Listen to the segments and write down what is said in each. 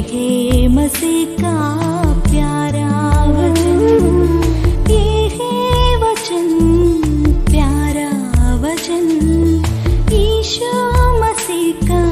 है मसीह का प्यारा वचन, ये है वचन, प्यारा वचन, यीशु मसीह का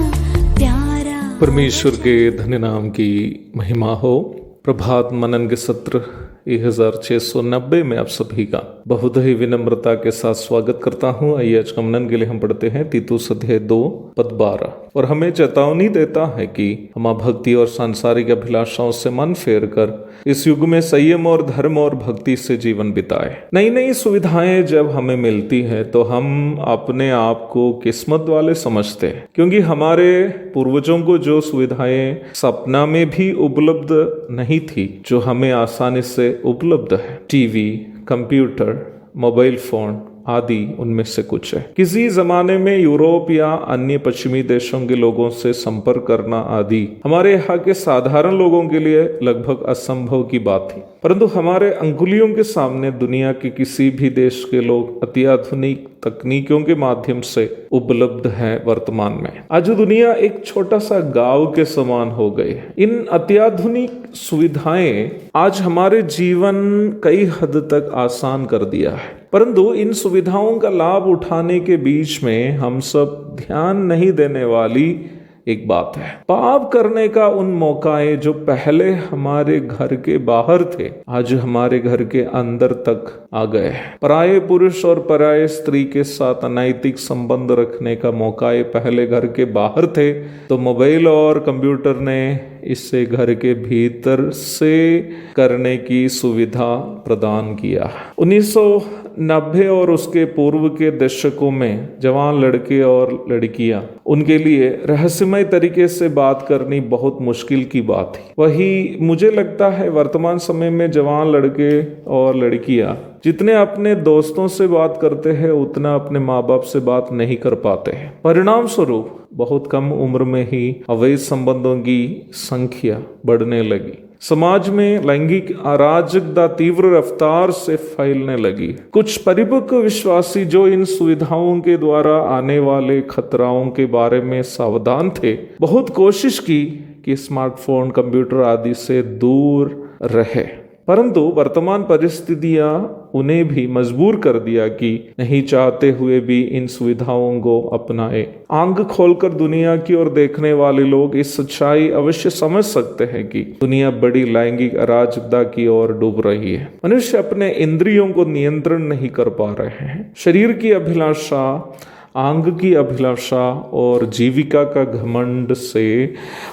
प्यारा। परमेश्वर के धन्य नाम की महिमा हो। प्रभात मनन के सत्र 1690 में आप सभी का बहुत ही विनम्रता के साथ स्वागत करता हूं। आइए आज का मनन के लिए हम पढ़ते हैं तीतुस अध्याय 2 पद 12, और हमें चेतावनी देता है कि हम भक्ति और सांसारिक अभिलाषाओं से मन फेर कर इस युग में संयम और धर्म और भक्ति से जीवन बिताए। नई नई सुविधाएं जब हमें मिलती है तो हम अपने आप को किस्मत वाले समझते हैं, क्योंकि हमारे पूर्वजों को जो सुविधाएं सपना में भी उपलब्ध नहीं थी, जो हमें आसानी से उपलब्ध है। टीवी, कंप्यूटर, मोबाइल फोन आदि उनमें से कुछ है। किसी जमाने में यूरोप या अन्य पश्चिमी देशों के लोगों से संपर्क करना आदि हमारे यहाँ के साधारण लोगों के लिए लगभग असंभव की बात थी, परंतु हमारे अंगुलियों के सामने दुनिया के किसी भी देश के लोग अत्याधुनिक तकनीकों के माध्यम से उपलब्ध है। वर्तमान में आज दुनिया एक छोटा सा गांव के समान हो गई है। इन अत्याधुनिक सुविधाएं आज हमारे जीवन कई हद तक आसान कर दिया है, परंतु इन सुविधाओं का लाभ उठाने के बीच में हम सब ध्यान नहीं देने वाली एक बात है। पाप करने का उन मौकाएं जो पहले हमारे घर के बाहर थे, आज हमारे घर के अंदर तक आ गए हैं। पराये पुरुष और पराये स्त्री के साथ अनैतिक संबंध रखने का मौकाएं पहले घर के बाहर थे, तो मोबाइल और कंप्यूटर ने इससे घर के भीतर से करने की सुविधा प्रदान किया। 1990 और उसके पूर्व के दशकों में जवान लड़के और लड़कियां, उनके लिए रहस्यमय तरीके से बात करनी बहुत मुश्किल की बात थी। वही मुझे लगता है वर्तमान समय में जवान लड़के और लड़कियां जितने अपने दोस्तों से बात करते हैं, उतना अपने माँ बाप से बात नहीं कर पाते हैं। परिणाम स्वरूप बहुत कम उम्र में ही अवैध संबंधों की संख्या बढ़ने लगी। समाज में लैंगिक अराजकता तीव्र रफ्तार से फैलने लगी। कुछ परिपक्व विश्वासी जो इन सुविधाओं के द्वारा आने वाले खतराओं के बारे में सावधान थे, बहुत कोशिश की कि स्मार्टफोन, कंप्यूटर आदि से दूर रहे, परंतु वर्तमान परिस्थितियां उन्हें भी मजबूर कर दिया कि नहीं चाहते हुए भी इन सुविधाओं को अपनाए। आंख खोलकर दुनिया की ओर देखने वाले लोग इस सच्चाई अवश्य समझ सकते हैं कि दुनिया बड़ी लैंगिक अराजकता की ओर डूब रही है। मनुष्य अपने इंद्रियों को नियंत्रण नहीं कर पा रहे हैं। शरीर की अभिलाषा, आंग की अभिलाषा और जीविका का घमंड से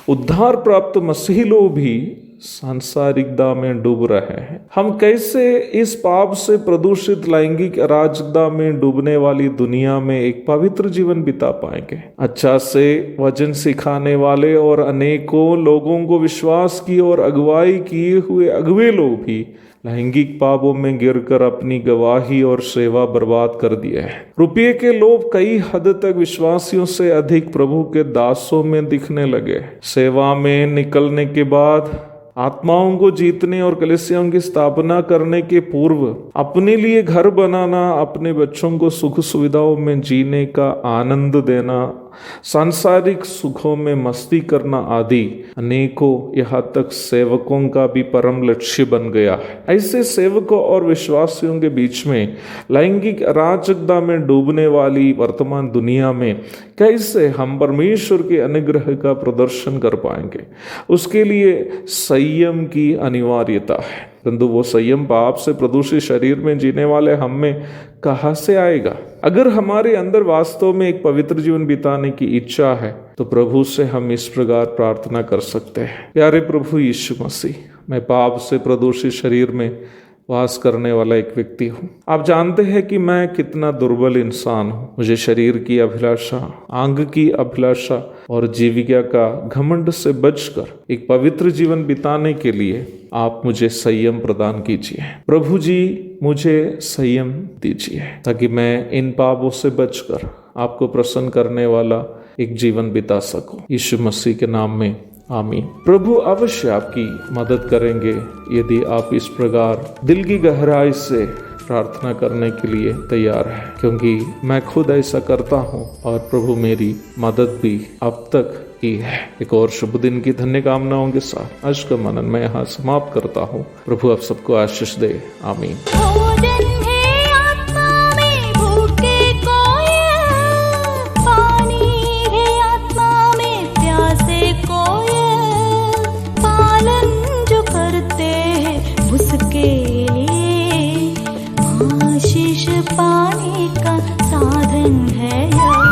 उद्धार प्राप्त मसीही लोग भी सांसारिकता में डूब रहे हैं। हम कैसे इस पाप से प्रदूषित लैंगिक अराजकता में डूबने वाली दुनिया में एक पवित्र जीवन बिता पाएंगे? अच्छा से वचन सिखाने वाले और अनेकों लोगों को विश्वास की और अगुवाई किए हुए अगुवे लोग भी लैंगिक पापों में गिरकर अपनी गवाही और सेवा बर्बाद कर दिए है। रुपये के लोभ कई हद तक विश्वासियों से अधिक प्रभु के दासों में दिखने लगे। सेवा में निकलने के बाद आत्माओं को जीतने और कलीसियाओं की स्थापना करने के पूर्व अपने लिए घर बनाना, अपने बच्चों को सुख सुविधाओं में जीने का आनंद देना, सांसारिक सुखों में मस्ती करना आदि अनेकों यहाँ तक सेवकों का भी परम लक्ष्य बन गया है। ऐसे सेवकों और विश्वासियों के बीच में लैंगिक अराजकता में डूबने वाली वर्तमान दुनिया में कैसे हम परमेश्वर के अनुग्रह का प्रदर्शन कर पाएंगे? उसके लिए संयम की अनिवार्यता है, परंतु वो संयम पाप से प्रदूषित शरीर में जीने वाले हम में कहाँ से आएगा? अगर हमारे अंदर वास्तव में एक पवित्र जीवन बिताने की इच्छा है तो प्रभु से हम इस प्रकार प्रार्थना कर सकते हैं। प्यारे प्रभु यीशु मसीह, मैं पाप से प्रदूषित शरीर में वास करने वाला एक व्यक्ति हूँ। आप जानते हैं कि मैं कितना दुर्बल इंसान हूँ। मुझे शरीर की अभिलाषा, आंग की अभिलाषा और जीविका का घमंड से बचकर एक पवित्र जीवन बिताने के लिए आप मुझे संयम प्रदान कीजिए। प्रभु जी, मुझे संयम दीजिए ताकि मैं इन पापों से बचकर आपको प्रसन्न करने वाला एक जीवन बिता सकूं। यीशु मसीह के नाम में आमीन। प्रभु अवश्य आपकी मदद करेंगे यदि आप इस प्रकार दिल की गहराई से प्रार्थना करने के लिए तैयार है, क्योंकि मैं खुद ऐसा करता हूँ और प्रभु मेरी मदद भी अब तक की है। एक और शुभ दिन की धन्य कामनाओं के साथ आज का मनन मैं यहाँ समाप्त करता हूँ। प्रभु आप सबको आशीष दे। आमीन। भोजन है आत्मा में भूखे कोयल, पानी है आत्मा में प्यासे कोयल, पालन जो करते हैं उसके लिए आशीष पाने का साधन है यह।